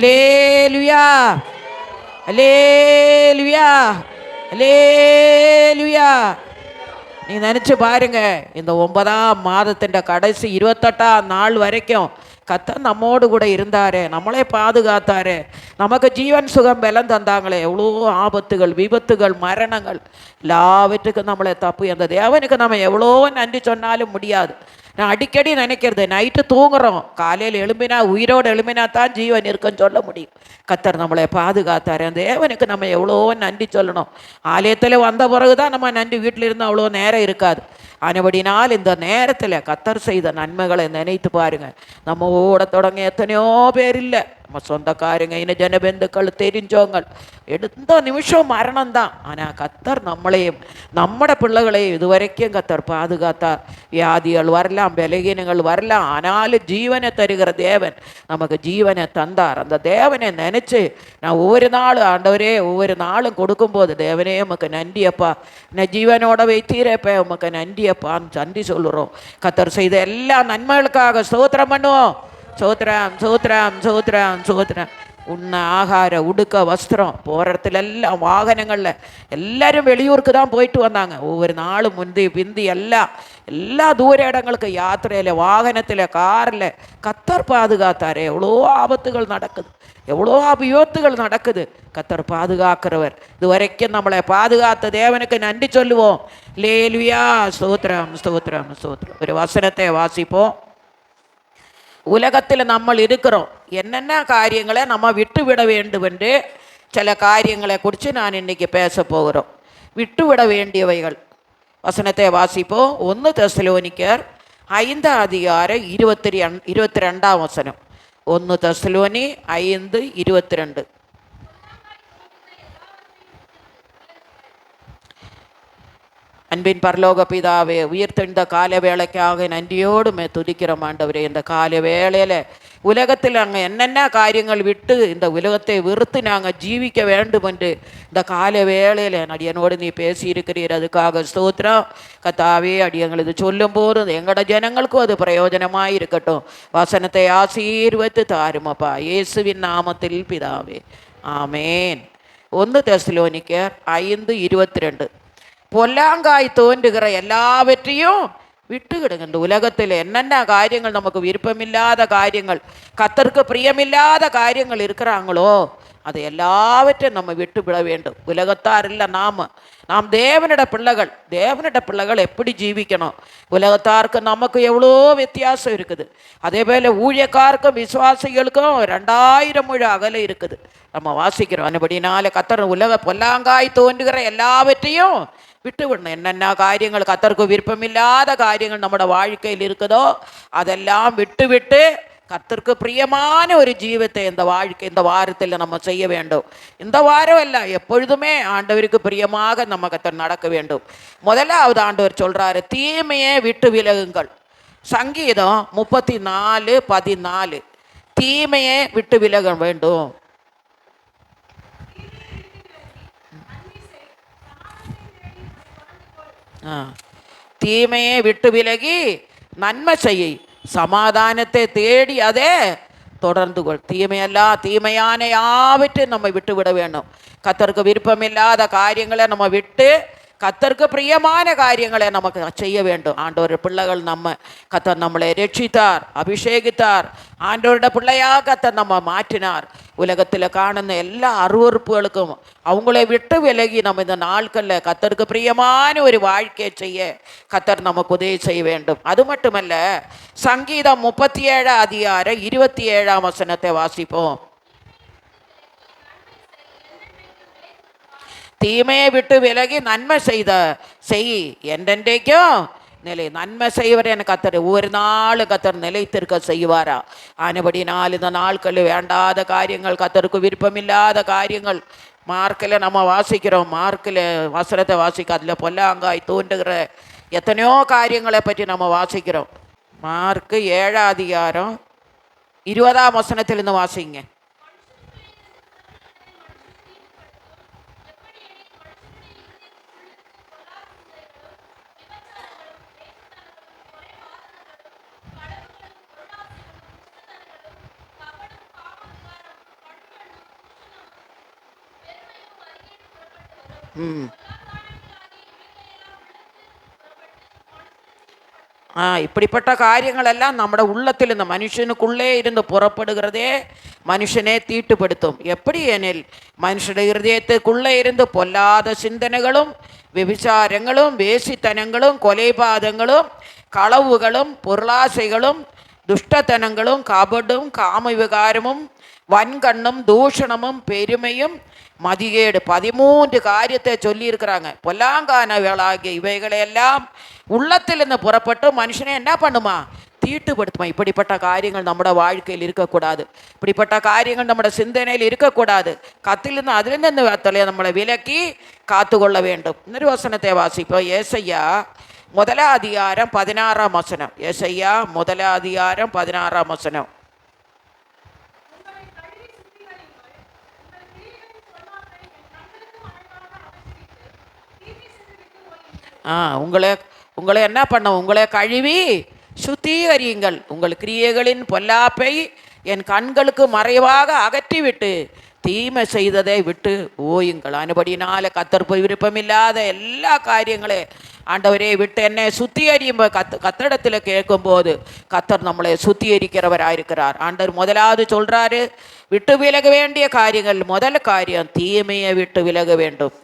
அல்லேலுயா, அல்லேலுயா, அல்லேலுயா. நீ நினச்சி பாருங்க, இந்த 9ஆம் மாதத்தின் கடைசி 28ஆம் நாள் வரைக்கும் கர்த்தர் நம்மோடு கூட இருந்தாரு, நம்மளே பாதுகாத்தாரு, நமக்கு ஜீவன் சுகம் பலம் தந்தாங்களே. எவ்வளோ ஆபத்துகள், விபத்துகள், மரணங்கள் எல்லாவற்றுக்கும் நம்மளை தப்பு அந்த தேவனுக்கு நம்ம எவ்வளோ நன்றி சொன்னாலும் முடியாது. நான் அடிக்கடி நினைக்கிறது, நைட்டு தூங்குறோம், காலையில் எழும்பினா, உயிரோடு எழும்பினா தான் ஜீவன் இருக்குன்னு சொல்ல முடியும். கர்த்தர் நம்மளை பாதுகாத்தார். அந்த தேவனுக்கு நம்ம எவ்வளோ நன்றி சொல்லணும். ஆலயத்தில் வந்த பிறகு தான் நம்ம நன்றி, வீட்டில் இருந்தால் அவ்வளோ நேரம் இருக்காது. ஆனபடினால் இந்த நேரத்தில் கர்த்தர் செய்த நன்மைகளை நினைத்து பாருங்க. நம்ம ஓட தொடங்க எத்தனையோ பேர் இல்லை, நம்ம சொந்தக்காரங்க, இன்னும் ஜனபந்துக்கள், தெரிஞ்சவங்க, எடுத்த நிமிஷம் மரணம் தான். ஆனால் கர்த்தர் நம்மளையும் நம்மட பிள்ளைகளையும் இதுவரைக்கும் கர்த்தர் பாதுகாத்தார். வியாதிகள் வரலாம், பலகீனங்கள் வரலாம், ஆனாலும் ஜீவனை தருகிற தேவன் நமக்கு ஜீவனை தந்தார். அந்த தேவனை நினச்சி நான் ஒவ்வொரு நாளும், ஆண்டவரே ஒவ்வொரு நாளும் கொடுக்கும்போது, தேவனே உமக்கு நன்றியப்பா, நான் ஜீவனோட வைத்தீரப்ப உமக்கு நன்றியப்பான்னு நன்றி சொல்லுறோம். கர்த்தர் செய்த எல்லா நன்மைகளுக்காக ஸ்தோத்திரம் பண்ணுவோம். சோத்ராம் சோத்ராம் சோத்ராம் சோத்ராம். உண்ண ஆகார, உடுக்க, வஸ்திரம், போகிற இடத்துல எல்லாம், வாகனங்களில் எல்லோரும் வெளியூருக்கு தான் போயிட்டு வந்தாங்க. ஒவ்வொரு நாளும் முந்தி பிந்தி எல்லா தூர இடங்களுக்கு யாத்திரையில், வாகனத்தில், காரில் கர்த்தர் பாதுகாத்தார். எவ்வளோ ஆபத்துகள் நடக்குது, எவ்வளோ விபத்துகள் நடக்குது. கர்த்தர் பாதுகாக்கிறவர். இது வரைக்கும் நம்மளை பாதுகாத்த தேவனுக்கு நன்றி சொல்லுவோம். லேலுயா, ஸ்தோத்திரம் ஸ்தோத்திரம் ஸ்தோத்திரம். ஒரு வசனத்தை வாசிப்போம். உலகத்தில் நம்ம இருக்கிறோம், என்னென்ன காரியங்களை நம்ம விட்டுவிட வேண்டும் என்று சில காரியங்களை குறித்து நான் இன்றைக்கி பேச போகிறோம். விட்டுவிட வேண்டியவைகள். வசனத்தை வாசிப்போம். 1 தெசலோனிக்கர் 5:22 வசனம். 1 தெசலோனி 5:22. அன்பின் பரலோக பிதாவே, உயிர்த்தெழுந்த கால வேளைக்காக நன்றியோடு துதிக்கிறோம் ஆண்டவரே. இந்த கால வேளையில் உலகத்தில் நாங்கள் என்னென்ன காரியங்கள் விட்டு இந்த உலகத்தை வெறுத்து நாங்கள் ஜீவிக்க வேண்டும் என்று இந்த கால வேளையில் அடியனோடு நீ பேசியிருக்கிறீர். அதுக்காக ஸ்தோத்திரம் கர்த்தாவே. அடியங்கள் இது சொல்லும் போது எங்களோட ஜனங்களுக்கும் அது பிரயோஜனமாக இருக்கட்டும். வசனத்தை ஆசீர்வதித்து தாருமப்பா, இயேசுவின் நாமத்தில் பிதாவே, ஆமேன். 1 தெசலோனிக்கர் 5:22. பொல்லாங்காய் தோன்றுகிற எல்லாவற்றையும் விட்டுக்கிடுங்க. இந்த உலகத்தில் என்னென்ன காரியங்கள் நமக்கு விருப்பமில்லாத காரியங்கள், கர்த்தருக்கு பிரியமில்லாத காரியங்கள் இருக்கிறாங்களோ அது எல்லாவற்றையும் நம்ம விட்டுவிட வேண்டும். உலகத்தார் இல்லை, நாம் தேவனிட பிள்ளைகள். தேவனிட பிள்ளைகள் எப்படி ஜீவிக்கணும்? உலகத்தாருக்கு நமக்கு எவ்வளோ வித்தியாசம் இருக்குது. அதே போல் ஊழியக்காருக்கும் விசுவாசிகளுக்கும் 2000 முழ அகல இருக்குது. நம்ம வாசிக்கிறோம். அதுபடினால கர்த்தர் பொல்லாங்காய் தோன்றுகிற எல்லாவற்றையும் விட்டு விடணும். என்னென்ன காரியங்கள் கர்த்தருக்கு விருப்பமில்லாத காரியங்கள் நம்மளோட வாழ்க்கையில் இருக்குதோ அதெல்லாம் விட்டு கர்த்தருக்கு பிரியமான ஒரு ஜீவத்தை இந்த வாரத்தில் நம்ம செய்ய வேண்டும். இந்த வாரம் அல்ல, எப்பொழுதுமே ஆண்டவருக்கு பிரியமாக நம்ம கர்த்தர் நடக்க வேண்டும். முதலாவது ஆண்டவர் சொல்றாரு, தீமையை விட்டு விலகுங்கள். சங்கீதம் 34:14. தீமையை விட்டு விலக வேண்டும். தீமையை விட்டு விலகி நன்மை செய்ய, சமாதானத்தை தேடி அதே தொடர்ந்து கொள். தீமையான யாவற்றையும் நம்ம விட்டு விட வேண்டும். கர்த்தருக்கு விருப்பமில்லாத காரியங்களை நம்ம விட்டு கர்த்தருக்கு பிரியமான காரியங்களை நமக்கு செய்ய வேண்டும். ஆண்டவர் பிள்ளைகள் கர்த்தர் நம்மளை ரட்சித்தார், அபிஷேகித்தார். ஆண்டவரோட பிள்ளையாக கர்த்தர் நம்ம மாற்றினார். உலகத்தில் காணுന്ന எல்லா அருவறுப்புகளுக்கும் அவங்கள விட்டு விலகி நம்ம இந்த நாட்களில் கர்த்தருக்கு பிரியமான ஒரு வாழ்க்கையை செய்ய கர்த்தர் நமக்கு உதவி செய்ய வேண்டும். அது மட்டுமல்ல, சங்கீதம் 37:27 வசனத்தை வாசிப்போம். தீமையை விட்டு விலகி நன்மை செய் என்றென்றைக்கும் நிலை. நன்மை செய்வர் என கர்த்தர் ஒவ்வொரு நாள் கர்த்தர் நிலைத்திருக்க செய்வாரா. ஆனபடினால் இந்த நாட்கள் வேண்டாத காரியங்கள், கர்த்தருக்கு விருப்பமில்லாத காரியங்கள் மார்க்கில் நம்ம வாசிக்கிறோம். மார்க்கில் வசனத்தை வாசிக்க அதில் பொல்லாங்காய் தோன்றுகிற எத்தனையோ காரியங்களை பற்றி நம்ம வாசிக்கிறோம். மார்க்கு 7:20 வசனத்திலிருந்து வாசிங்க. ம். இப்படிப்பட்ட காரியங்களெல்லாம் നമ്മുടെ உள்ளத்தில் இந்த மனுஷனுக்குள்ளே இருந்து புறப்படுகிறதே மனுஷனே தீட்டுப்படுத்தும். எப்படி எனில் மனுஷனுடைய இருதயத்துக்குள்ளே இருந்து பொல்லாத சிந்தனைகளும் விபிச்சாரங்களும் வேசித்தனங்களும் கொலைபாதங்களும் களவுகளும் பொருளாசைகளும் துஷ்டத்தனங்களும் கபடும் காம விகாரமும் வன்கண்ணும் தூஷணமும் பெருமையும் மதிகேடு 13 காரியத்தை சொல்லியிருக்கிறாங்க. பொல்லாங்கானவர்களாகிய இவைகளையெல்லாம் உள்ளத்திலிருந்து புறப்பட்டு மனுஷனை என்ன பண்ணுமா? தீட்டுப்படுத்துமா. இப்படிப்பட்ட காரியங்கள் நம்மளோட வாழ்க்கையில் இருக்கக்கூடாது. இப்படிப்பட்ட காரியங்கள் நம்மளோட சிந்தனையில் இருக்கக்கூடாது. கத்திலிருந்து அதிலிருந்து அந்த நம்மளை விலக்கி காத்துக்கொள்ள வேண்டும். இன்னொரு வசனத்தை வாசிப்போம். ஏசையா 1:16. ஏசையா 1:16. உங்களை உங்களை என்ன பண்ண? உங்களை கழுவி சுத்திகரியுங்கள். உங்கள் கிரியைகளின் பொல்லாப்பை என் கண்களுக்கு மறைவாக அகற்றிவிட்டு தீமை செய்ததை விட்டு ஓயுங்கள். அனுபடினால கத்தர் விருப்பமில்லாத எல்லா காரியங்களையும் ஆண்டவரே விட்டு என்னை சுத்திகரியும் கத்தரிடத்தில் கேட்கும்போது கத்தர் நம்மளை சுத்திகரிக்கிறவராயிருக்கிறார். ஆண்டவர் முதலாவது சொல்கிறாரு, விட்டு விலக வேண்டிய காரியங்கள். முதல் காரியம் தீமையை விட்டு விலக வேண்டும்.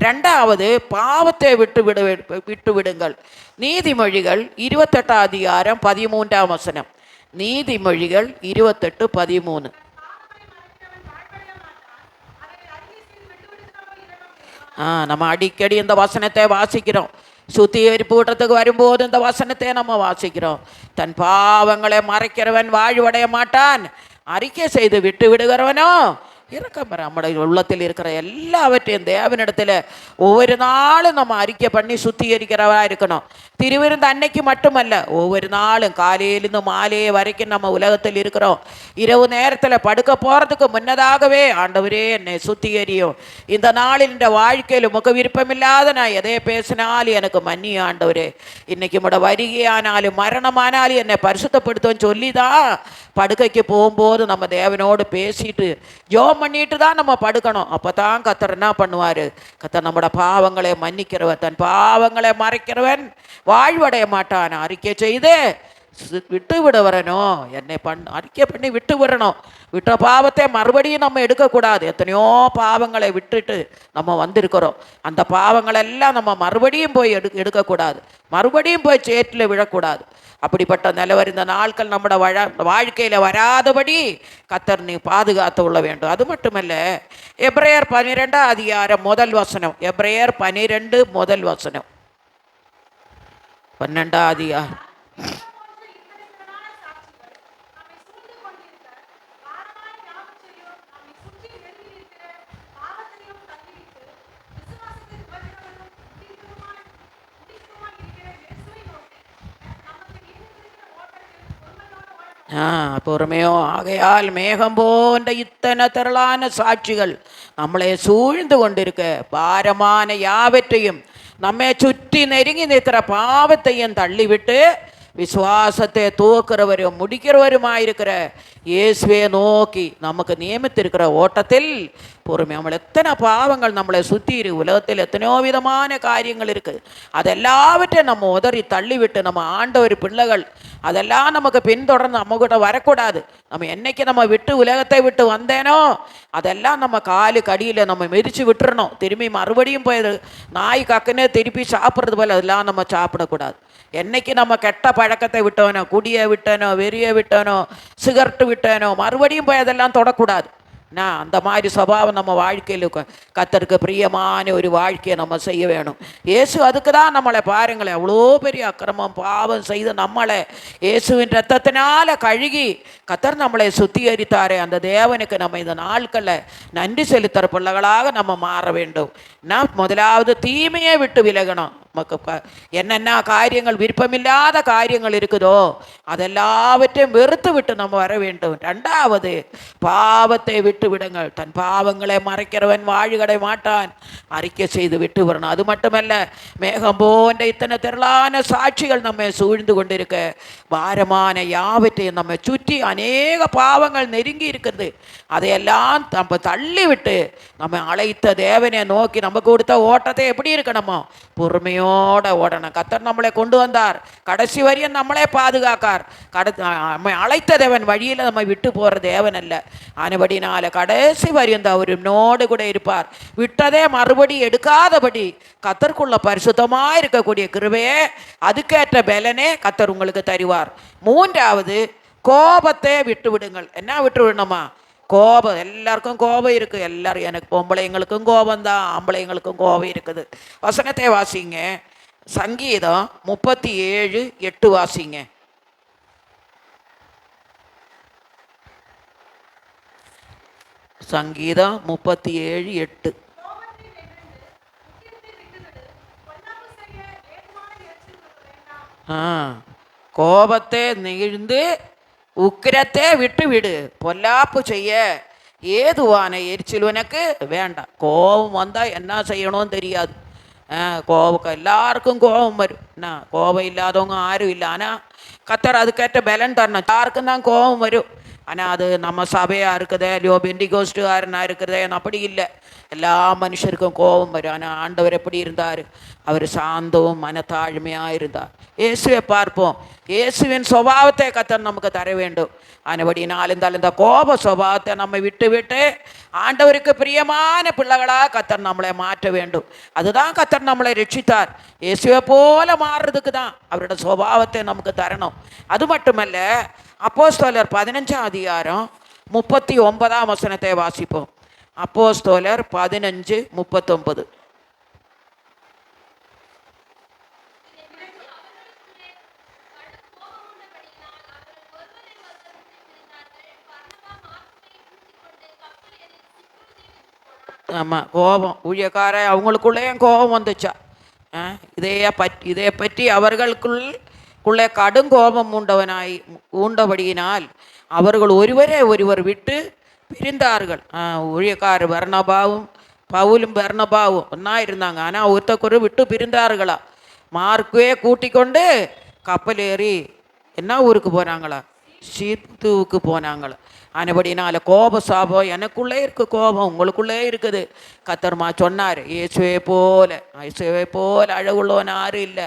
ரெண்டாவது பாவத்தை விட்டு விடுங்கள். நீதிமொழிகள் 28:13. நீதிமொழிகள் 28:13. நம்ம அடிக்கடி இந்த வசனத்தை வாசிக்கிறோம். சுத்திகரிப்பு கூட்டத்துக்கு வரும்போது இந்த வசனத்தை நம்ம வாசிக்கிறோம். தன் பாவங்களை மறைக்கிறவன் வாழ்வடைய மாட்டான், அறிக்கை செய்து விட்டு விடுகிறவனோ இறக்கம் பெற. நம்முடைய உள்ளத்தில் இருக்கிற எல்லாவற்றையும் தேவனிடத்தில் ஒவ்வொரு நாளும் நம்ம அறிக்கை பண்ணி சுத்திகரிக்கிறவா இருக்கணும். திருவிருந்து அன்னைக்கு மட்டுமல்ல, ஒவ்வொரு நாளும் காலையிலிருந்து மாலையே வரைக்கும் நம்ம உலகத்தில் இருக்கிறோம். இரவு நேரத்தில் படுக்க போகிறதுக்கு முன்னதாகவே ஆண்டவரே என்னை சுத்திகரியும், இந்த நாளில் இந்த வாழ்க்கையில் முக விருப்பமில்லாத நான் எதை பேசினாலும் எனக்கு மன்னி ஆண்டவரே, இன்னைக்கு முட வருகையானாலும் மரணமானாலும் என்னை பரிசுத்தப்படுத்தும் சொல்லிதான் படுக்கைக்கு போகும்போது நம்ம தேவனோடு பேசிட்டு ஜோம் பண்ணிட்டு தான் நம்ம படுக்கணும். அப்போ தான் கத்தர் என்ன பண்ணுவார்? கத்தர் நம்மளோட பாவங்களை மன்னிக்கிறவன், தன் பாவங்களை மறைக்கிறவன் வாழ்வடைய மாட்டான். அறிக்கை செய்து விட்டு விட வரணும். என்னை அறிக்கை பண்ணி விட்டு விடணும். விட்ட பாவத்தை மறுபடியும் நம்ம எடுக்கக்கூடாது. எத்தனையோ பாவங்களை விட்டுட்டு நம்ம வந்திருக்கிறோம். அந்த பாவங்களெல்லாம் நம்ம மறுபடியும் போய் எடுக்கக்கூடாது. மறுபடியும் போய் சேற்றில் விழக்கூடாது. அப்படிப்பட்ட நிலவர் இந்த நாட்கள் நம்மளோட வாழ்க்கையில் வராதபடி கத்தர் நீ பாதுகாத்து கொள்ள வேண்டும். அது மட்டுமல்ல, எபிரேயர் 12:1. எபிரேயர் 12:1. 12 பொறுமையோ ஆகையால் மேகம் போன்ற இத்தனை திரளான சாட்சிகள் நம்மளை சூழ்ந்து கொண்டிருக்க பாரமான யாவற்றையும் நம்மை சுற்றி நெருங்கி நிற்கிற பாவத்தையும் தள்ளிவிட்டு விசுவாசத்தை தூக்கிறவரும் முடிக்கிறவருமாயிருக்கிற இயேசுவை நோக்கி நமக்கு நியமித்திருக்கிற ஓட்டத்தில் பொறுமை. நம்மளை எத்தனை பாவங்கள் நம்மளை சுற்றி உலகத்தில் எத்தனையோ விதமான காரியங்கள் இருக்குது. அதெல்லாவற்றையும் நம்ம உதறி தள்ளிவிட்டு நம்ம ஆண்டவர் பிள்ளைகள் அதெல்லாம் நமக்கு பின்தொடர்ந்து நம்ம கூட வரக்கூடாது. நம்ம என்னைக்கு நம்ம விட்டு உலகத்தை விட்டு வந்தேனோ அதெல்லாம் நம்ம காலு கடியில் நம்ம மிதித்து விட்டுறணும். திரும்பி மறுபடியும் போய் நாய் கக்குன்னு திருப்பி சாப்பிட்றது போல் அதெல்லாம் நம்ம சாப்பிடக்கூடாது. என்னைக்கு நம்ம கெட்ட பழக்கத்தை விட்டோனோ, குடியை விட்டனோ, வெறியை விட்டனோ, சிகரெட்டு விட்டனோ, மறுபடியும் போய் அதெல்லாம் தொடக்கூடாது. அந்த மாதிரி சுபாவம் நம்ம வாழ்க்கையில் கத்தருக்கு பிரியமான ஒரு வாழ்க்கையை நம்ம செய்ய வேணும். இயேசு அதுக்கு தான் நம்மளை பாருங்களேன், அவ்வளோ பெரிய அக்கிரமம் பாவம் செய்து நம்மளை இயேசுவின் ரத்தத்தினால கழுகி கத்தர் நம்மளை சுத்திகரித்தாரே. அந்த தேவனுக்கு நம்ம இந்த நாட்களில் நன்றி செலுத்துகிற பிள்ளைகளாக நம்ம மாற வேண்டும். முதலாவது தீமையை விட்டு விலகணும். நமக்கு என்னென்ன காரியங்கள் விருப்பமில்லாத காரியங்கள் இருக்குதோ அதெல்லாவற்றையும் வெறுத்து விட்டு நம்ம வர வேண்டும். ரெண்டாவது, பாவத்தை விட்டு விடுங்கள். தன் பாவங்களை மறைக்கிறவன் வாழ்கடை மாட்டான். அறிக்கை செய்து விட்டு வரணும். அது மட்டுமல்ல, மேகம் போன்ற இத்தனை திரளான சாட்சிகள் நம்ம சூழ்ந்து கொண்டிருக்க, பாரமான யாவற்றையும் நம்ம சுற்றி அநேக பாவங்கள் நெருங்கி இருக்கிறது. அதையெல்லாம் நம்ம தள்ளி விட்டு நம்ம அழைத்த தேவனை நோக்கி நமக்கு கொடுத்த ஓட்டத்தை எப்படி இருக்கணுமோ பொறுமையோட ஓடணும். கர்த்தர் நம்மளை கொண்டு வந்தார், கடைசி வரையும் நம்மளே பாதுகாக்கார். நம்ம அழைத்த தேவன் வழியில் நம்ம விட்டு போகிற தேவன் அல்ல. ஆனபடினால கடைசி வரையும் அவர் நோடு கூட இருப்பார். விட்டதே மறுபடி எடுக்காதபடி கர்த்தருக்குள்ள பரிசுத்தமாக இருக்கக்கூடிய கிருபையே, அதுக்கேற்ற பலனே கர்த்தர் உங்களுக்கு தருவார். மூன்றாவது, கோபத்தை விட்டு விடுங்கள். என்ன விட்டு விடணுமா? கோபம். எல்லாருக்கும் கோபம் இருக்குது. எல்லாரும், எனக்கு பொம்பளைங்களுக்கும் கோபம் தான், ஆம்பளைங்களுக்கும் கோபம் இருக்குது. வசனத்தை வாசிங்க. சங்கீதம் 37:8 வாசிங்க. சங்கீதம் 37:8. கோபத்தை நெகிழ்ந்து உக்கிரத்தை விட்டு விடு, பொல்லாப்பு செய்ய ஏதுவான எரிச்சல் உனக்கு வேண்டாம். கோபம் வந்தால் என்ன செய்யணும்னு தெரியாது. கோபம் எல்லாருக்கும் கோபம் வரும். என்ன, கோபம் இல்லாதவங்க யாரும் இல்லை. ஆனால் கர்த்தர் அதுக்கேற்ற பலன் தரணும். யாருக்கும் தான் கோபம் வரும். ஆனால் அது நம்ம சபையாக இருக்குதே, இல்லையோ பெண்டிகோஸ்டுக்காரனாக இருக்கிறதே, அப்படி இல்லை. எல்லா மனுஷருக்கும் கோபம் வரும். ஆனால் ஆண்டவர் எப்படி இருந்தார்? அவர் சாந்தவும் மனத்தாழ்மையாக இருந்தார். இயேசுவை பார்ப்போம். இயேசுவின் சுபாவத்தை கர்த்தர் நமக்கு தர வேண்டும். ஆனபடினால் இந்த கோப சுபாவத்தை நம்ம விட்டு விட்டு ஆண்டவருக்கு பிரியமான பிள்ளைகளாக கர்த்தர் நம்மளை மாற்ற வேண்டும். அதுதான் கர்த்தர் நம்மளை ரட்சித்தார். இயேசுவை போல மாறுறதுக்கு தான் அவரோட சுபாவத்தை நமக்கு தரணும். அது மட்டுமல்ல, அப்போஸ்தலர் 15ஆம் அதிகாரம் 39ஆம் வசனத்தை வாசிப்போம். அப்போஸ்தலர் 15:39. ஆமாம், கோபம். ஊழியக்கார அவங்களுக்குள்ளேயும் கோபம் வந்துச்சா? இதை பற்றி அவர்களுக்குள்ளே கடும் கோபம் ஊண்டபடியினால் அவர்கள் ஒருவர் விட்டு பிரிந்தார்கள். ஊழியக்கார பர்னபாவும் பவுலும் பர்னபாவும் ஒன்றா இருந்தாங்க. ஆனால் ஒருத்தக்குரு விட்டு பிரிந்தார்களா? மார்க்கே கூட்டிக்கொண்டு கப்பல் ஏறி என்ன ஊருக்கு போனாங்களா? சீத்துவுக்கு போனாங்களா? ஆனபடினால கோப சாபம் எனக்குள்ளே இருக்குது, கோபம் உங்களுக்குள்ளே இருக்குது. கர்த்தர்மா சொன்னார், இயேசுவை போல அழகுள்ளவன் யாரும் இல்லை.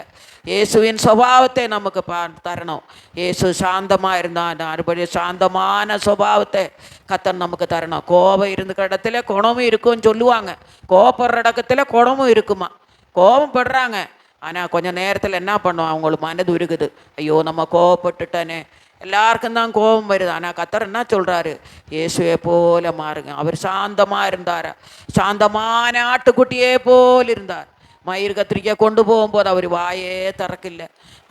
இயேசுவின் சுபாவத்தை நமக்கு தரணும். இயேசு சாந்தமாக இருந்தான். மறுபடியும் சாந்தமான சுபாவத்தை கர்த்தர் நமக்கு தரணும். கோபம் இருந்துக்கிற இடத்துல குணமும் இருக்குன்னு சொல்லுவாங்க. கோபப்படுற இடத்துல குணமும் இருக்குமா? கோபம் படுறாங்க, ஆனால் கொஞ்சம் நேரத்தில் என்ன பண்ணுவோம்? அவங்களுக்கு மனது இருக்குது, ஐயோ நம்ம கோபப்பட்டுட்டேனே. எல்லாருக்கும் தான் கோபம் வருது. ஆனால் கர்த்தர் என்ன சொல்கிறாரு? இயேசுவை போல மாறுங்க. அவர் சாந்தமாக இருந்தார். சாந்தமான ஆட்டுக்குட்டியே போல் இருந்தார். மயிர் கத்திரிக்காய் கொண்டு போகும்போது அவர் வாயே திறக்கல.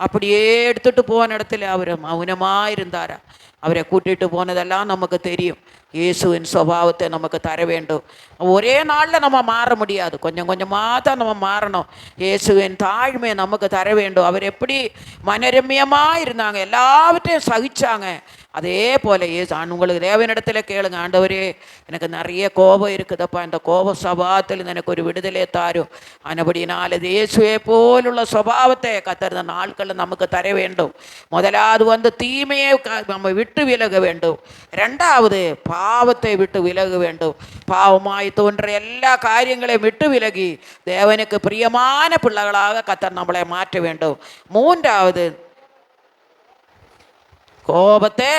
அப்படியே எடுத்துகிட்டு போன இடத்துல அவர் மௌனமாக இருந்தார். அவரை கூட்டிகிட்டு போனதெல்லாம் நமக்கு தெரியும். இயேசுவின் சுபாவத்தை நமக்கு தர வேண்டும். ஒரே நாளில் நம்ம மாற முடியாது, கொஞ்சம் கொஞ்சமாக தான் நம்ம மாறணும். இயேசுவின் தாழ்மையை நமக்கு தர வேண்டும். அவர் எப்படி மனரம்யமாக இருந்தாங்க, எல்லாவற்றையும் சகிச்சாங்க. அதே போல் உங்களுக்கு தேவனிடத்தில் கேளுங்க, ஆண்டவரே எனக்கு நிறைய கோபம் இருக்குதப்பா, இந்த கோப சுபாவத்தில் எனக்கு ஒரு விடுதலை தாரும். ஆனபடினால் இயேசுவை போலுள்ள சுபாவத்தை கர்த்தர் நாட்களில் நமக்கு தர வேண்டும். முதலாவது தீமையை நம்ம விட்டு விலக வேண்டும். ரெண்டாவது பாவத்தை விட்டு விலக வேண்டும். பாவமாய் தோன்ற எல்லா காரியங்களையும் விட்டு விலகி தேவனுக்கு பிரியமான பிள்ளைகளாக கர்த்தர் நம்மளை மாற்ற வேண்டும். மூன்றாவது, கோபத்தை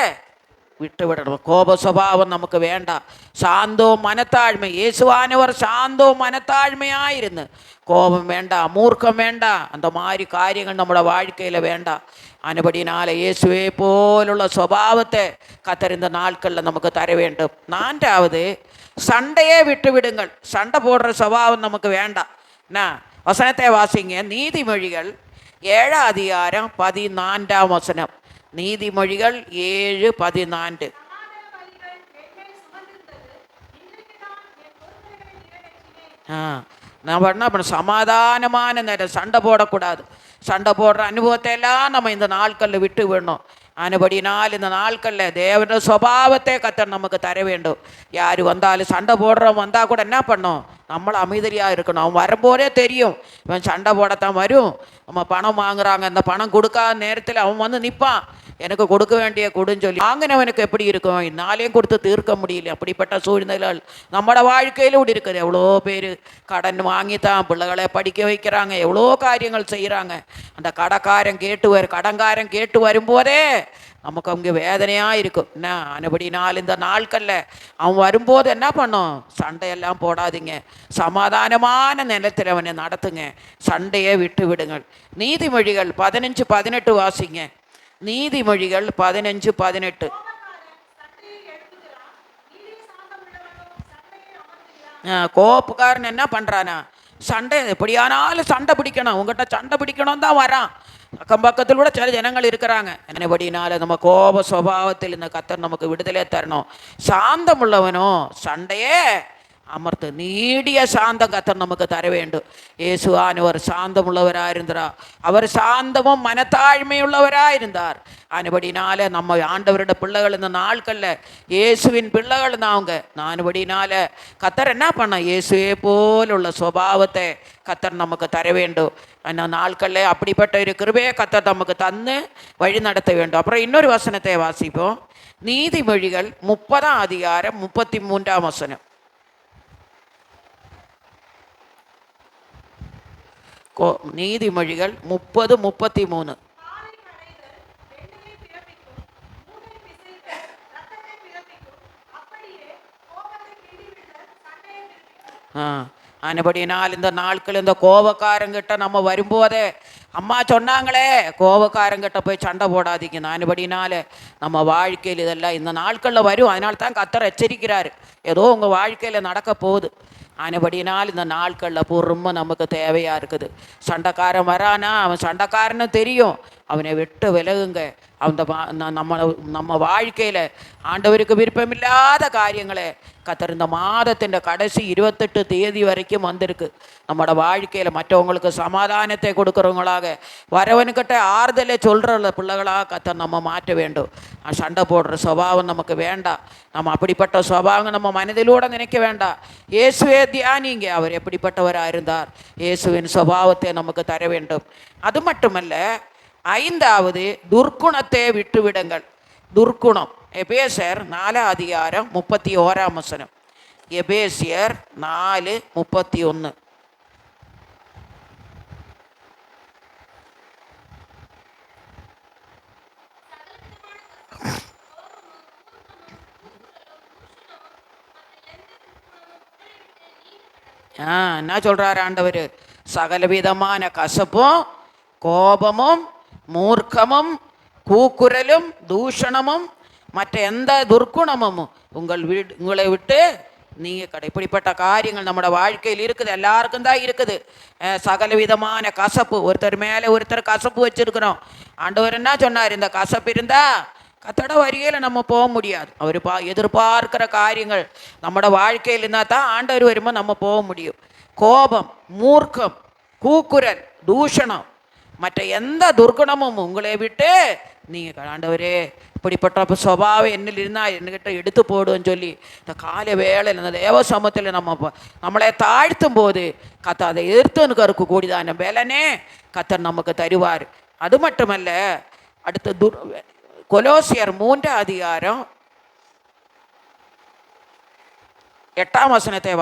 விட்டு விடணும். கோப சுபாவம் நமக்கு வேண்டாம். சாந்தோ மனத்தாழ்மை. இயேசுவானவர் சாந்தோ மனத்தாழ்மையாயிருந்து கோபம் வேண்டாம், மூர்க்கம் வேண்டாம், அந்த மாதிரி காரியங்கள் நம்மளோட வாழ்க்கையில் வேண்டாம். ஆனபடினால இயேசுவே போலுள்ள சுபாவத்தை கர்த்தர் இந்த நாட்களில் நமக்கு தர வேண்டும். நான்காவது, சண்டையே விட்டு விடுங்கள். சண்டை போடுற சுபாவம் நமக்கு வேண்டாம். என்ன, வசனத்தை வாசிங்க. நீதிமொழிகள் 7ஆம் அதிகாரம் 14ஆம் வசனம். நீதிமொழிகள் 7:14. நம்ம என்ன பண்ண, சமாதானமான நேரம், சண்டை போடக்கூடாது. சண்டை போடுற அனுபவத்தை எல்லாம் நம்ம இந்த நாட்களில் விட்டு விடணும். ஆனபடினால் இந்த நாட்களில் தேவனுடைய சுபாவத்தை கர்த்தர் நமக்கு தர வேண்டும். யார் வந்தாலும், சண்டை போடுறவன் வந்தால் கூட என்ன பண்ணோம், நம்மளும் அமைதியாக இருக்கணும். அவன் வரும்போதே தெரியும் இவன் சண்டை போடத்தான் வரும். நம்ம பணம் வாங்குறாங்க, இந்த பணம் கொடுக்காத நேரத்தில் அவன் வந்து நிற்பான், எனக்கு கொடுக்க வேண்டிய கொடுன்னு சொல்லி. வாங்கினவனுக்கு எப்படி இருக்கும், இந்நாளையும் கொடுத்து தீர்க்க முடியல. அப்படிப்பட்ட சூழ்நிலைகள் நம்மளோட வாழ்க்கையில் கூட இருக்குது. எவ்வளோ பேர் கடன் வாங்கித்தான் பிள்ளைகளை படிக்க வைக்கிறாங்க, எவ்வளோ காரியங்கள் செய்கிறாங்க. அந்த கடன்காரன் கேட்டு வரும்போதே நமக்கு அவங்க வேதனையாக இருக்கும். என்ன அனுபடினால் இந்த நாட்களில் அவன் வரும்போது என்ன பண்ணும், சண்டையெல்லாம் போடாதீங்க, சமாதானமான நிலத்தில் அவனை நடத்துங்க, சண்டையை விட்டு விடுங்கள். நீதிமொழிகள் 15:18 வாசிங்க. நீதிமொழிகள் 15:18. கோப்புக்காரன் என்ன பண்ணுறானா, சண்டை எப்படியானாலும் சண்டை பிடிக்கணும், உங்கள்கிட்ட சண்டை பிடிக்கணும் தான் வரான். அக்கம் பக்கத்தில் கூட சில ஜனங்கள் இருக்கிறாங்க. என்னபடினால நம்ம கோப சுபாவத்தில் இந்த கர்த்தர் நமக்கு விடுதலை தரணும். சாந்தம் உள்ளவனோ சண்டையே அமர்த்து, நீடிய சாந்தம் கர்த்தர் நமக்கு தர வேண்டும். இயேசுவானவர் சாந்தம் உள்ளவராக இருந்தார். அவர் சாந்தமும் மனத்தாழ்மையுள்ளவராக இருந்தார். ஆனபடினால நம்ம ஆண்டவரோட பிள்ளைகள் இந்த நாட்களில் இயேசுவின் பிள்ளைகள் தான் அவங்க. நானுபடினால கர்த்தர் என்ன பண்ண, இயேசுவே போல் உள்ள சுபாவத்தை கர்த்தர் நமக்கு தர வேண்டும். அந்த நாட்களில் அப்படிப்பட்ட ஒரு கிருபையை கர்த்தர் நமக்கு தந்து வழி நடத்த வேண்டும். அப்புறம் இன்னொரு வசனத்தை வாசிப்போம். நீதிமொழிகள் 30:33. நீதிமொழிகள் 30:33. ஆனபடினால் இந்த நாட்கள் இந்த கோபக்காரங்கிட்ட நம்ம வரும்போதே, அம்மா சொன்னாங்களே கோபக்காரங்கிட்ட போய் சண்டை போடாதீங்க. ஆனபடினால நம்ம வாழ்க்கையில் இதெல்லாம் இந்த நாட்களில் வரும். அதனால தான் கர்த்தர் எச்சரிக்கிறார், ஏதோ உங்கள் வாழ்க்கையில் நடக்க போகுது. ஆனபடினால் இந்த நாட்களில் பொறுமை நமக்கு தேவையாக இருக்குது. சண்டைக்காரன் வரானா, அவன் சண்டைக்காரன்னு தெரியும், அவனை விட்டு விலகுங்க. அந்த நம்ம வாழ்க்கையில் ஆண்டவருக்கு விருப்பமில்லாத காரியங்களை கர்த்தர் இந்த மாதத்தின் கடைசி 28 தேதி வரைக்கும் வந்திருக்கு. நம்மளோட வாழ்க்கையில் மற்றவங்களுக்கு சமாதானத்தை கொடுக்குறவங்களாக, வரவனுக்கிட்ட ஆறுதலை சொல்கிற பிள்ளைகளாக கர்த்தர் நம்ம மாற்ற வேண்டும். சண்டை போடுற சுபாவம் நமக்கு வேண்டாம். நம்ம அப்படிப்பட்ட சுபாவம் நம்ம மனதிலூட நினைக்க வேண்டாம். இயேசுவே தியானிங்க, அவர் எப்படிப்பட்டவராக இருந்தார். இயேசுவின் சுபாவத்தை நமக்கு தர வேண்டும். அது மட்டுமல்ல, 5வது துர்க்குணத்தை விட்டுவிடுங்கள். துர்க்குணம். எபேசியர் 4:31. எபேசியர் 4:31. என்ன சொல்றாரு ஆண்டவர், சகலவிதமான கசப்பும் கோபமும் மூர்க்கமும் கூக்குரலும் தூஷணமும் மற்ற எந்த துர்க்குணமும் உங்களை விட்டு நீங்கள் இப்படிப்பட்ட காரியங்கள் நம்மளோட வாழ்க்கையில் இருக்குது. எல்லாருக்கும் தான் இருக்குது. சகலவிதமான கசப்பு, ஒருத்தர் மேலே ஒருத்தர் கசப்பு வச்சிருக்கிறோம். ஆண்டவர் என்ன சொன்னார், இந்த கசப்பு இருந்தால் கத்தோட வரிகையில் நம்ம போக முடியாது. அவர் எதிர்பார்க்கிற காரியங்கள் நம்மளோட வாழ்க்கையில் இருந்தால் தான் ஆண்டவர் வரும்போது நம்ம போக முடியும். கோபம், மூர்க்கம், கூக்குரல், தூஷணம் மற்ற எந்த துர்குணமும் உங்களை விட்டு நீங்கள் ஆண்டவரே இப்படிப்பட்ட சுபாவம் என்னில் இருந்தால் என்கிட்ட எடுத்து போடுன்னு சொல்லி இந்த காலை வேளையில் இந்த தேவ சமூகத்தில் நம்மளை தாழ்த்தும் போது கத்த அதை எதிர்த்துனுக்கு இருக்கக்கூடியதான பலனே கத்தர் நமக்கு தருவார். அது மட்டுமல்ல, அடுத்த கொலோசியர் 3:8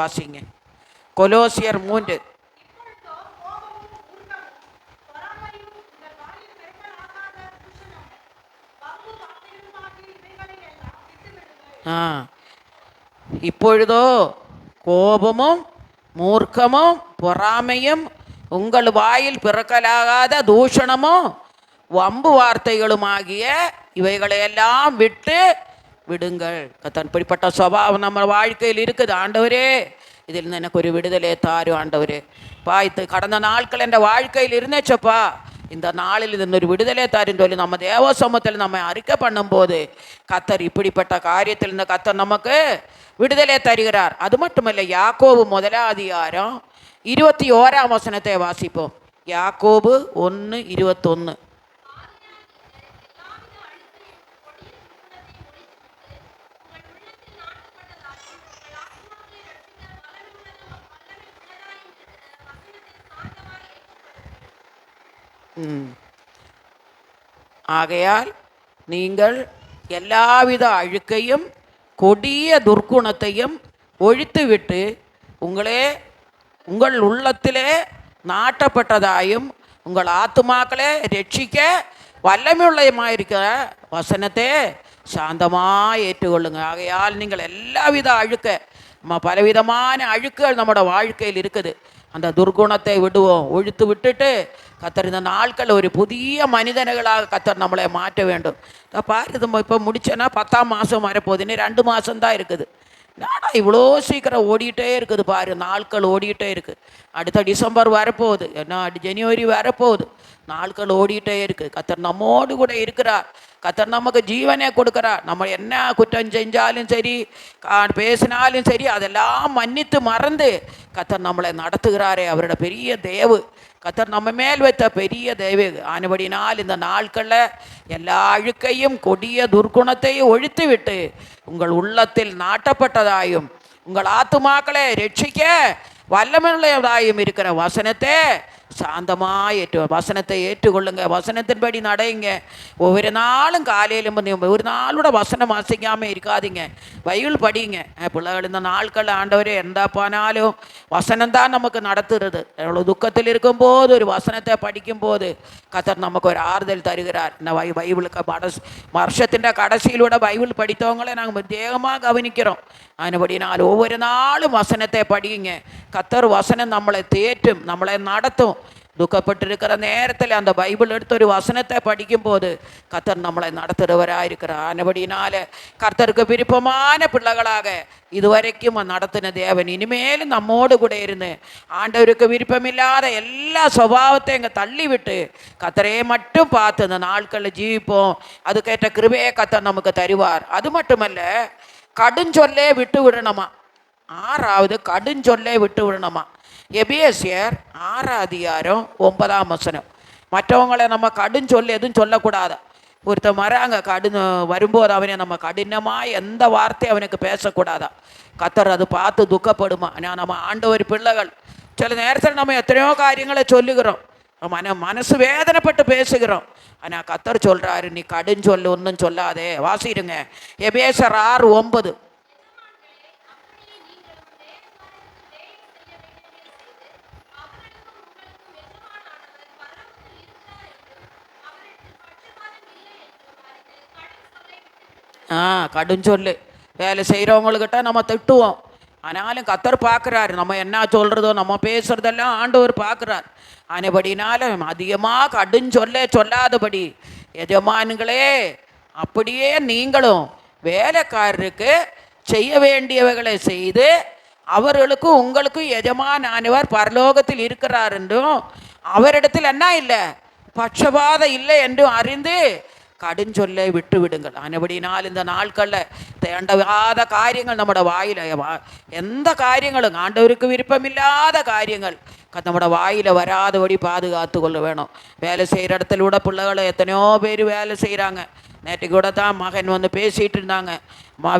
வாசிங்க. கொலோசியர் 3. இப்பொழுதோ கோபமும் மூர்க்கமும் பொறாமையும் உங்கள் வாயில் பிறக்கலாகாத தூஷணமும் வம்பு வார்த்தைகளுமாகிய இவைகளையெல்லாம் விட்டு விடுங்கள். இப்படிப்பட்ட சுபாவம் நம்ம வாழ்க்கையில் இருக்குது. ஆண்டவரே, இதில் எனக்கு ஒரு விடுதலை தாரும் ஆண்டவரே. கடந்த நாட்கள் என்ற வாழ்க்கையில் இருந்துச்சப்பா, இந்த நாளில் இந்த ஒரு விடுதலை தாருன்னு சொல்லி நம்ம தேவ சமூகத்தில் நம்ம அறிக்கை பண்ணும்போது கத்தர் இப்படிப்பட்ட காரியத்தில் இந்த கத்தர் நமக்கு விடுதலை தருகிறார். அது மட்டுமல்ல, யாக்கோபு 1 அதிகாரம் 21 வசனத்தை வாசிப்போம். யாக்கோபு 1:21. ஆகையால் நீங்கள் எல்லாவித அழுக்கையும் கொடிய துர்க்குணத்தையும் ஒழித்துவிட்டு உங்கள் உள்ளத்திலே நாட்டப்பட்டதாயும் உங்கள் ஆத்துமாக்களே ரட்சிக்க வல்லமையுள்ளமாயிருக்கிற வசனத்தை சாந்தமாக ஏற்றுக்கொள்ளுங்க. ஆகையால் நீங்கள் எல்லாவித பலவிதமான அழுக்குகள் நம்மளோட வாழ்க்கையில் இருக்குது. அந்த துர்குணத்தை ஒழித்து விட்டுட்டு கத்தர் இந்த நாட்கள் ஒரு புதிய மனிதர்களாக கத்தர் நம்மளை மாற்ற வேண்டும். பாரு, இப்போ முடிச்சேன்னா 10ஆம் மாதம் வரப்போகுது, இன்னும் 2 மாதம்தான் இருக்குது. நாடா இவ்வளோ சீக்கிரம் ஓடிக்கிட்டே இருக்குது பாரு, நாட்கள் ஓடிக்கிட்டே இருக்குது. அடுத்த டிசம்பர் வரப்போகுது, என்ன ஜனவரி வரப்போகுது, நாட்கள் ஓடிக்கிட்டே இருக்குது. கத்தர் நம்மோடு கூட இருக்கிறார். கத்தர் நமக்கு ஜீவனே கொடுக்குறார். நம்ம என்ன குற்றம் செஞ்சாலும் சரி, பேசினாலும் சரி, அதெல்லாம் மன்னித்து மறந்து கத்தர் நம்மளை நடத்துகிறாரே, அவரோட பெரிய தேவு. கத்தர் நம்ம மேல் வைத்த பெரிய தேவை ஆனபடினால் இந்த நாட்களில் எல்லா அழுக்கையும் கொடிய துர்க்குணத்தையும் ஒழித்து விட்டு உங்கள் உள்ளத்தில் நாட்டப்பட்டதாயும் உங்கள் ஆத்துமாக்களை ரட்சிக்க வல்லமையுள்ளதாயும் இருக்கிற வசனத்தை சாந்தமாக வசனத்தை ஏற்றுக்கொள்ளுங்க. வசனத்தின்படி நடைங்க. ஒவ்வொரு நாளும் காலையிலும் ஒரு நாளோட வசனம் வாசிக்காமல் இருக்காதீங்க. பைபிள் படிங்க. பிள்ளைகள் இந்த நாட்கள் ஆண்டவரே எந்த போனாலும் வசனம்தான் நமக்கு நடத்துறது. எவ்வளோ துக்கத்தில் இருக்கும்போது ஒரு வசனத்தை படிக்கும்போது கத்தர் நமக்கு ஒரு ஆறுதல் தருகிறார். இந்த பைபிளுக்கு வருஷத்தின் கடைசியிலூட பைபிள் படித்தவங்களே நாங்கள் பிரத்யேகமாக கவனிக்கிறோம். அதுபடினால் ஒவ்வொரு நாளும் வசனத்தை படிங்க. கத்தர் வசனம் நம்மளை தேற்றும், நம்மளை நடத்தும். துக்கப்பட்டிருக்கிற நேரத்தில் அந்த பைபிள் எடுத்து ஒரு வசனத்தை படிக்கும்போது கத்தர் நம்மளை நடத்துகிறவராயிருக்கிறார். ஆனபடினால கர்த்தருக்கு விருப்பமான பிள்ளைகளாக இதுவரைக்கும் நடத்தின தேவன் இனிமேலும் நம்மோடு கூட இருந்து ஆண்டவருக்கு விருப்பமில்லாத எல்லா சுபாவத்தையும் இங்கே தள்ளிவிட்டு கத்தரையே மட்டும் பார்த்து இந்த நாட்களில் ஜீவிப்போம். அதுக்கேற்ற கிருபையை கத்தர் நமக்கு தருவார். அது மட்டுமல்ல, கடுஞ்சொல்லே விட்டு விடணுமா. 6வது கடுஞ்சொல்லே விட்டு விடணுமா. எபேசியர் 6:9 வசனம். மற்றவங்களை நம்ம கடுஞ்சொல் எதுவும் சொல்லக்கூடாது. ஒருத்தர் வராங்க வரும்போது அவனை நம்ம கடினமாக எந்த வார்த்தையும் அவனுக்கு பேசக்கூடாதா. கத்தர் அது பார்த்து துக்கப்படுமா. ஆனால் நம்ம ஆண்டவர் பிள்ளைகள் சில நேரத்தில் நம்ம எத்தனையோ காரியங்களை சொல்லுகிறோம், மனசு வேதனைப்பட்டு பேசுகிறோம். ஆனால் கத்தர் சொல்கிறாரு, நீ கடுஞ்சொல் ஒன்றும் சொல்லாதே. வாசிடுங்க எபேசியர் 6:9. கடுஞ்சொல்லு வேலை செய்கிறவங்கக்கிட்ட நம்ம திட்டுவோம். ஆனாலும் கத்தர் பார்க்குறாரு, நம்ம என்ன சொல்கிறதோ நம்ம பேசுகிறதெல்லாம் ஆண்டவர் பார்க்குறார். ஆனபடினாலும் அதிகமாக கடுஞ்சொல்லே சொல்லாதபடி எஜமான்களே அப்படியே நீங்களும் வேலைக்காரருக்கு செய்ய வேண்டியவைகளை செய்து அவர்களுக்கும் உங்களுக்கும் எஜமானவர் பரலோகத்தில் இருக்கிறார் என்றும் அவரிடத்தில் என்ன இல்லை பட்சபாதம் இல்லை என்றும் அறிந்து கடுஞ்சொல்லை விட்டு விடுங்கள். ஆனபடினால் இந்த நாட்களில் தேண்டவாத காரியங்கள் நம்மளோட வாயில் எந்த காரியங்களும் ஆண்டவருக்கு விருப்பமில்லாத காரியங்கள் நம்மளோட வாயில் வராதபடி பாதுகாத்து கொள்ள வேணும். வேலை செய்கிற இடத்துல கூட பிள்ளைகளை எத்தனையோ பேர் வேலை செய்கிறாங்க. நேற்றைக்கு கூட தான் மகன் வந்து பேசிகிட்டு இருந்தாங்க.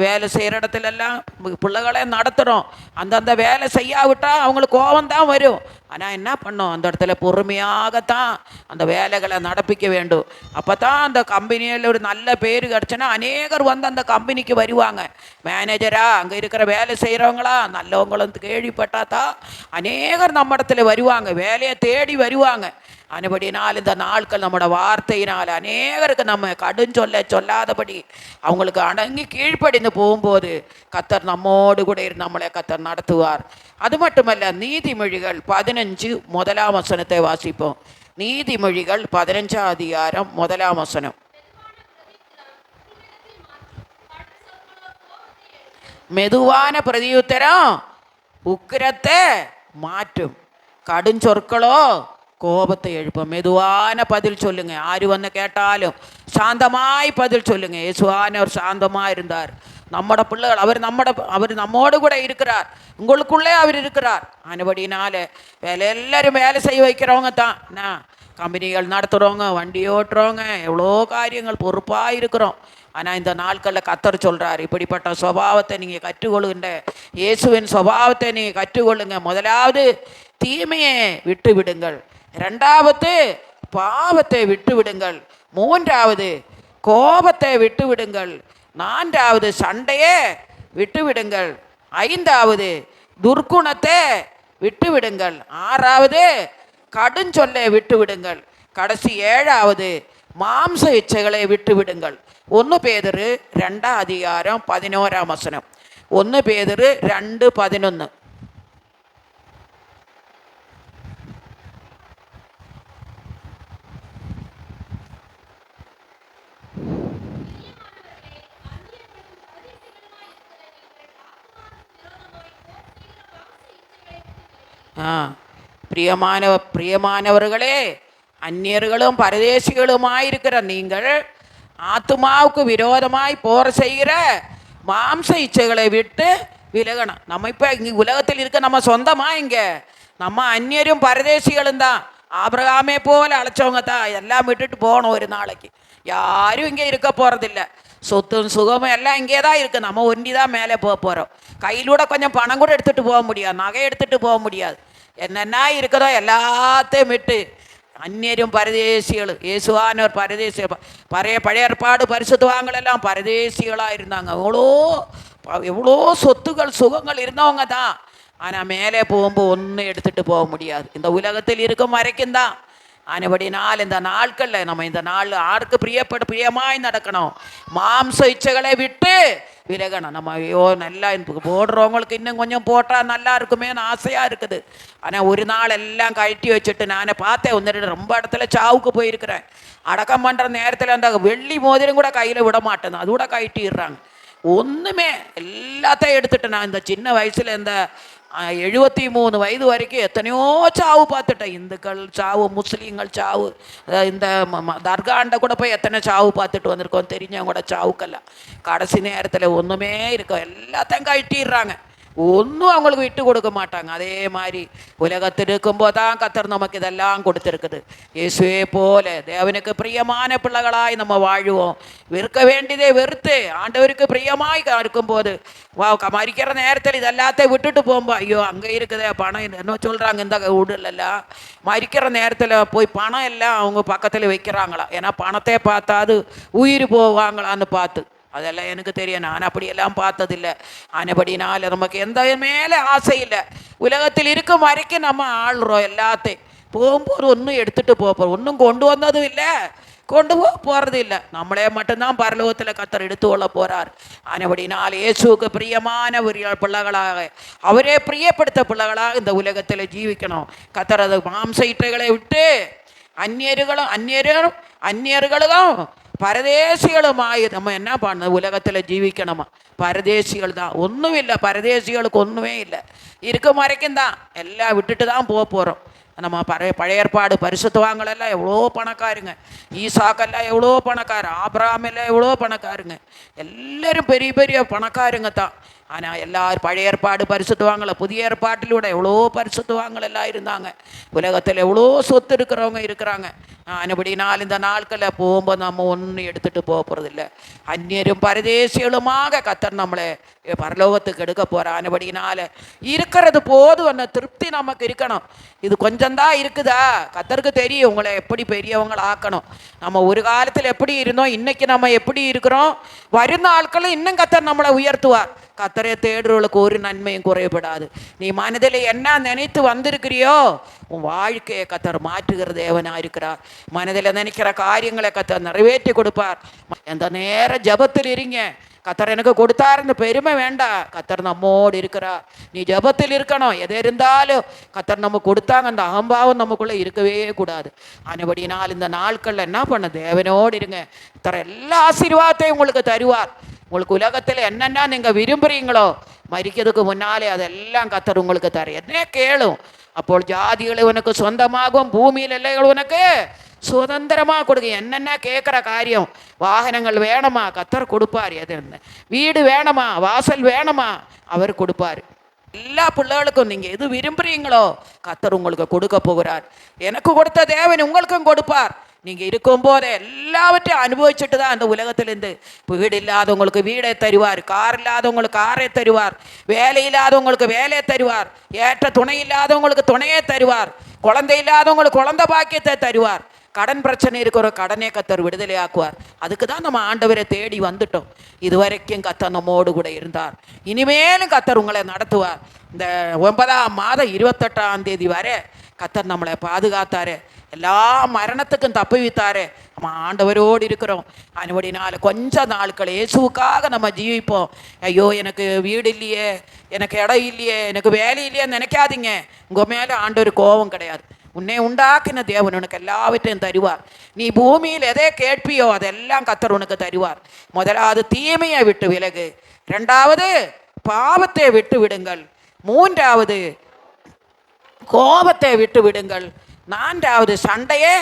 வேலை செய்கிற இடத்துலெல்லாம் பிள்ளைகளே நடத்துகிறோம். அந்தந்த வேலை செய்யாவிட்டால் அவங்களுக்கு கோபம்தான் வரும். ஆனால் என்ன பண்ணோம், அந்த இடத்துல பொறுமையாகத்தான் அந்த வேலைகளை நடப்பிக்க வேண்டும். அப்போ தான் அந்த கம்பெனியில் ஒரு நல்ல பேர் கிடச்சுன்னா அநேகர் வந்து அந்த கம்பெனிக்கு வருவாங்க. மேனேஜராக அங்கே இருக்கிற வேலை செய்கிறவங்களா நல்லவங்களும் கேள்விப்பட்டால் தான் அநேகர் நம்ம இடத்துல வருவாங்க, வேலையை தேடி வருவாங்க. அதுபடினால் இந்த நாட்கள் நம்மளோட வார்த்தையினால் அநேகருக்கு நம்ம கடுஞ்சொல்ல சொல்லாதபடி அவங்களுக்கு அடங்கி கீழ்ப்படிந்து போகும்போது கத்தர் நம்மோடு கூட நம்மளை கத்தர் நடத்துவார். அது மட்டுமல்ல, நீதிமொழிகள் 15 1 வசனத்தை வாசிப்போம். நீதிமொழிகள் 15 அதிகாரம் 1 வசனம். மெதுவான பிரதியுத்தரம் உக்கிரத்தை மாற்றும், கடுஞ்சொற்களோ கோபத்தை எழுப்ப. மெதுவான பதில் சொல்லுங்க. யாரு வந்து கேட்டாலும் சாந்தமாய் பதில் சொல்லுங்க. இயேசுவானவர் சாந்தமாக இருந்தார். நம்மட பிள்ளைகள், அவர் நம்மோடு கூட இருக்கிறார், உங்களுக்குள்ளே அவர் இருக்கிறார். ஆனபடினால எல்லாரும் வேலை செய்ய வைக்கிறவங்க தான். நான் கம்பெனிகள் நடத்துகிறவங்க, வண்டி ஓட்டுறவங்க, எவ்வளோ காரியங்கள் பொறுப்பாக இருக்கிறோம். ஆனால் இந்த நாட்களில் கர்த்தர் சொல்கிறார், இப்படிப்பட்ட சுபாவத்தை நீங்கள் கற்றுக்கொள்ளுங்க, இயேசுவின் சுபாவத்தை நீங்கள் கற்றுக்கொள்ளுங்க. முதலாவது தீமையை விட்டு விடுங்கள், இரண்டாவது பாவத்தை விட்டு விடுங்கள், மூன்றாவது கோபத்தை விட்டு விடுங்கள், நான்காவது சண்டையை விட்டு விடுங்கள், ஐந்தாவது துர்க்குணத்தை விட்டு விடுங்கள், ஆறாவது கடுஞ்சொல்லை விட்டு விடுங்கள், கடைசி ஏழாவது மாம்ச இச்சைகளை விட்டு விடுங்கள். 1 பேதுரு 2:11. 1 பேதுரு 2:11. பிரியமானவர்களே, அந்நியர்களும் பரதேசிகளுமாயிருக்கிற நீங்கள் ஆத்துமாவுக்கு விரோதமாய் போர் செய்கிற மாம்ச இச்சைகளை விட்டு விலகணும். நம்ம இப்போ இங்கே உலகத்தில் இருக்க நம்ம சொந்தமாக இங்கே நம்ம அந்நியரும் பரதேசிகளும் தான். ஆபிரகாமே போல அழைச்சவங்க தான். எல்லாம் விட்டுட்டு போகணும் ஒரு நாளைக்கு. யாரும் இங்கே இருக்க போகிறதில்ல. சொத்தும் சுகமும் எல்லாம் இங்கே தான் இருக்குது. நம்ம ஒண்டி தான் மேலே போக போகிறோம். கையிலூட கொஞ்சம் பணம் கூட எடுத்துகிட்டு போக முடியாது, நகை எடுத்துகிட்டு போக முடியாது. என்னென்ன இருக்குதோ எல்லாத்தையும் விட்டு அந்நியரும் பரதேசிகள், இயேசுவானவர் பரதேசி, பழைய ஏற்பாடு பரிசுத்தவான்களெல்லாம் பரதேசிகளாக இருந்தாங்க. எவ்வளோ சொத்துக்கள் சுகங்கள் இருந்தவங்க தான். ஆனால் மேலே போகும்போது ஒன்றும் எடுத்துகிட்டு போக முடியாது. இந்த உலகத்தில் இருக்கும் வரைக்கும் தான். ஆனபடினால் இந்த நாட்களில் நம்ம இந்த நாள் யாருக்கு பிரியமாய் நடக்கணும், மாம்ச இச்சைகளை விட்டு விலகணும். நம்ம நல்லா போடுறவங்களுக்கு இன்னும் கொஞ்சம் போட்டால் நல்லா இருக்குமேன்னு ஆசையாக இருக்குது. ஆனால் ஒரு நாள் எல்லாம் கழட்டி வச்சுட்டு நானே பார்த்தேன். ஒன்று ரொம்ப இடத்துல சாவுக்கு போயிருக்கிறேன். அடக்கம் பண்ணுற நேரத்தில் அந்த வெள்ளி மோதிரம் கூட கையில் விட மாட்டேன், அது கூட கழட்டிடுறாங்க. ஒன்றுமே எல்லாத்தையும் எடுத்துட்டு நான் இந்த சின்ன வயசில் இந்த 73 வயது வரைக்கும் எத்தனையோ சாவு பார்த்துட்டேன். இந்துக்கள் சாவு, முஸ்லீம்கள் சாவு, இந்த தர்காண்ட கூட போய் எத்தனை சாவு பார்த்துட்டு வந்திருக்கோம். தெரிஞ்சவங்க கூட சாவுக்கெல்லாம் கடைசி நேரத்தில் ஒன்றுமே இருக்கும், எல்லாத்தையும் கழட்டிடுறாங்க. ஒன்றும் அவங்களுக்கு விட்டு கொடுக்க மாட்டாங்க. அதே மாதிரி உலகத்தில் இருக்கும்போது தான் கர்த்தர் நமக்கு இதெல்லாம் கொடுத்துருக்குது. இயேசுவே போல தேவனுக்கு பிரியமான பிள்ளைகளாய் நம்ம வாழுவோம். வெறுக்க வேண்டியதே வெறுத்து ஆண்டவருக்கு பிரியமாய் இருக்கும்போது மறிக்கிற நேரத்தில் இதெல்லாத்தையும் விட்டுட்டு போகும்போது, ஐயோ அங்கே இருக்குதே பணம், என்ன சொல்கிறாங்க இந்த உடலெல்லாம் மறிக்கிற நேரத்தில் போய் பணம் எல்லாம் அவங்க பக்கத்தில் வைக்கிறாங்களா, ஏன்னா பணத்தை பார்த்தாது உயிர் போவாங்களான்னு பார்த்து. அதெல்லாம் எனக்கு தெரியும், நான் அப்படியெல்லாம் பார்த்ததில்லை. ஆனபடினால நமக்கு எந்த மேலே ஆசை இல்லை. உலகத்தில் இருக்கும் வரைக்கும் நம்ம ஆள்றோம். எல்லாத்தையும் போகும்போது ஒன்றும் எடுத்துகிட்டு போகிறோம், ஒன்றும் கொண்டு வந்ததும் இல்லை, கொண்டு போகிறது இல்லை. நம்மளே மட்டும்தான் பரலோகத்தில் கர்த்தர் எடுத்து கொள்ள போகிறார். ஆனபடினால் இயேசுவுக்கு பிரியமான பிள்ளைகளாக, அவரே பிரியப்படுத்த பிள்ளைகளாக இந்த உலகத்தில் ஜீவிக்கணும். கர்த்தர் அது மாம்ச இச்சைகளை விட்டு அந்நியர்களும் பரதேசிகளுமாய் நம்ம என்ன பண்ண உலகத்தில் ஜீவிக்கணுமா. பரதேசிகள் தான், ஒன்றும் இல்லை. பரதேசிகளுக்கு ஒன்றுமே இல்லை. இருக்கும் வரைக்கும் தான் எல்லாம் விட்டுட்டு தான் போகிறோம். நம்ம பழைய ஏற்பாடு பரிசுத்தவான்களெல்லாம் எவ்வளோ பணக்காருங்க. ஈசாக்கெல்லாம் எவ்வளோ பணக்காரர், ஆபிரகாமெல்லாம் எவ்வளோ பணக்காருங்க. எல்லோரும் பெரிய பெரிய பணக்காருங்க தான். ஆனால் எல்லாரும் பழைய ஏற்பாடு பரிசுத்தவான்களை, புதிய ஏற்பாட்டிலூட எவ்வளோ பரிசுத்தவான்களெல்லாம் இருந்தாங்க. உலகத்தில் எவ்வளோ சொத்து இருக்கிறவங்க இருக்கிறாங்க. ஆனபடினால் இந்த நாட்களில் போகும்போது நம்ம ஒன்றும் எடுத்துகிட்டு போகிறதில்ல. அந்நியரும் பரதேசிகளுமாக கர்த்தர் நம்மளை பரலோகத்துக்கு எடுக்க போகிற. ஆனபடினால இருக்கிறது போதும், அந்த திருப்தி நமக்கு இருக்கணும். இது கொஞ்சம்தான் இருக்குதா, கர்த்தருக்கு தெரியும் உங்களை எப்படி பெரியவங்களை ஆக்கணும். நம்ம ஒரு காலத்தில் எப்படி இருந்தோம், இன்னைக்கு நம்ம எப்படி இருக்கிறோம், வரும் நாட்களில் இன்னும் கர்த்தர் நம்மளை உயர்த்துவார். கர்த்தரை தேடுறவளுக்கு ஒரு நன்மையும் குறைபடாது. நீ மனதில் என்ன நினைத்து வந்திருக்கிறியோ உன் வாழ்க்கையை கர்த்தர் மாற்றுகிற தேவனாக இருக்கிறார். மனதில் நினைக்கிற காரியங்களை கர்த்தர் நிறைவேற்றி கொடுப்பார். எந்த நேரம் ஜபத்தில் இருங்க. கர்த்தர் எனக்கு கொடுத்தாருன்னு பெருமை வேண்டாம், கர்த்தர் நம்மோடு இருக்கிறார். நீ ஜபத்தில் இருக்கணும். எது இருந்தாலும் கர்த்தர் நம்ம கொடுத்தாங்க, அந்த அகம்பாவம் நமக்குள்ளே இருக்கவே கூடாது. ஆனபடினால் இந்த நாட்களில் என்ன பண்ண, தேவனோடு இருங்க. கர்த்தர் எல்லா ஆசீர்வாதத்தையும் உங்களுக்கு தருவார். உங்களுக்கு உலகத்தில் என்னென்ன நீங்கள் விரும்புகிறீங்களோ மரிக்கிறதுக்கு முன்னாலே அதெல்லாம் கர்த்தர் உங்களுக்கு தர. என்ன கேளும், அப்போ ஜாதிகளை உனக்கு சொந்தமாகும், பூமியில் எல்லைகள் உனக்கு சுதந்திரமாக கொடுங்க. என்னென்ன கேட்குற காரியம், வாகனங்கள் வேணுமா, கத்தர் கொடுப்பார். எது வீடு வேணுமா, வாசல் வேணுமா, அவர் கொடுப்பார். எல்லா பிள்ளைகளுக்கும் நீங்கள் எது விரும்புகிறீங்களோ கத்தர் உங்களுக்கு கொடுக்க போகிறார். எனக்கு கொடுத்த தேவன் உங்களுக்கும் கொடுப்பார். நீங்கள் இருக்கும்போதே எல்லாவற்றையும் அனுபவிச்சுட்டு தான் அந்த உலகத்திலேருந்து. வீடு இல்லாதவங்களுக்கு வீடை தருவார், கார் இல்லாதவங்களுக்கு காரை தருவார், வேலை இல்லாதவங்களுக்கு வேலையை தருவார், ஏற்ற துணை இல்லாதவங்களுக்கு துணையை தருவார், குழந்தை இல்லாதவங்களுக்கு குழந்தை பாக்கியத்தை தருவார், கடன் பிரச்சனை இருக்கிற கடனே கத்தர் விடுதலை ஆக்குவார். அதுக்கு தான் நம்ம ஆண்டவரை தேடி வந்துட்டோம். இதுவரைக்கும் கத்தர் நம்மோடு கூட இருந்தார். இனிமேலும் கத்தர் உங்களை நடத்துவார். இந்த 9ஆம் மாதம் 28ஆம் தேதி வரை கத்தர் நம்மளை பாதுகாத்தாரு. எல்லா மரணத்துக்கும் தப்புவித்தாரு. நம்ம ஆண்டவரோடு இருக்கிறோம். அதுபடினால கொஞ்ச நாட்கள் இயேசுவுக்காக நம்ம ஜீவிப்போம். ஐயோ எனக்கு வீடு இல்லையே, எனக்கு இடம் இல்லையே, எனக்கு வேலை இல்லையே நினைக்காதீங்க. உங்கள் மேலே ஆண்டவர் கோபம் கிடையாது. உன்னை உண்டாக்கின தேவன் உனக்கு எல்லாவற்றையும் தருவார். நீ பூமியில் எதை கேட்பியோ அதெல்லாம் கத்தர் உனக்கு தருவார். முதலாவது தீமையை விட்டு விலகு, 2வது பாவத்தை விட்டு விடுங்கள், 3வது கோபத்தை விட்டு விடுங்கள், 4வது சண்டையை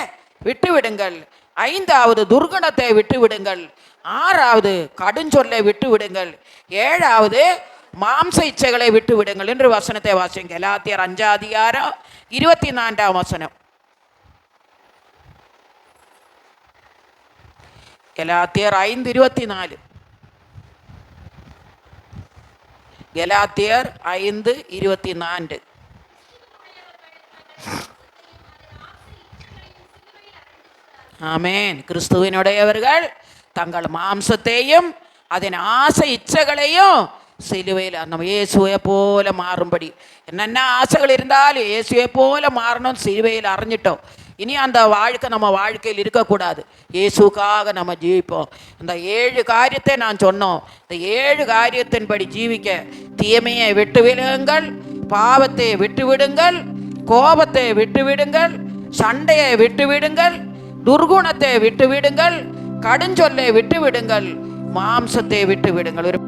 விட்டு விடுங்கள், 5வது துர்குணத்தை விட்டு விடுங்கள், 6வது கடுஞ்சொல்லை விட்டு விடுங்கள், 7வது மாம்ச இச்சைகளை விட்டு விடுங்கள் என்று வசனத்தை வாசிங்க. கலாத்தியர் 5ஆம் அதிகாரம் 24ஆம் வசனம். கலாத்தியர் 5:24. கலாத்தியர் 5:24. ஆமென். கிறிஸ்துவினுடையவர்கள் தங்கள் மாம்சத்தையும் அதன் ஆசை இச்சைகளையும் சிலுவையில் நம்ம இயேசுவை போல மாறும்படி, என்னென்ன ஆசைகள் இருந்தாலும் இயேசுவை போல மாறணும் சிலுவையில் அறிஞ்சிட்டோம். இனி அந்த வாழ்க்கை நம்ம வாழ்க்கையில் இருக்கக்கூடாது. இயேசுக்காக நம்ம ஜீவிப்போம். இந்த 7 காரியத்தை நான் சொன்னோம். இந்த 7 காரியத்தின்படி ஜீவிக்க, தீமையை விட்டு விடுங்கள், பாவத்தை விட்டு விடுங்கள், கோபத்தை விட்டு விடுங்கள், சண்டையை விட்டு விடுங்கள், துர்குணத்தை விட்டு விடுங்கள், கடுஞ்சொல்லை விட்டு விடுங்கள், மாம்சத்தை விட்டு விடுங்கள்.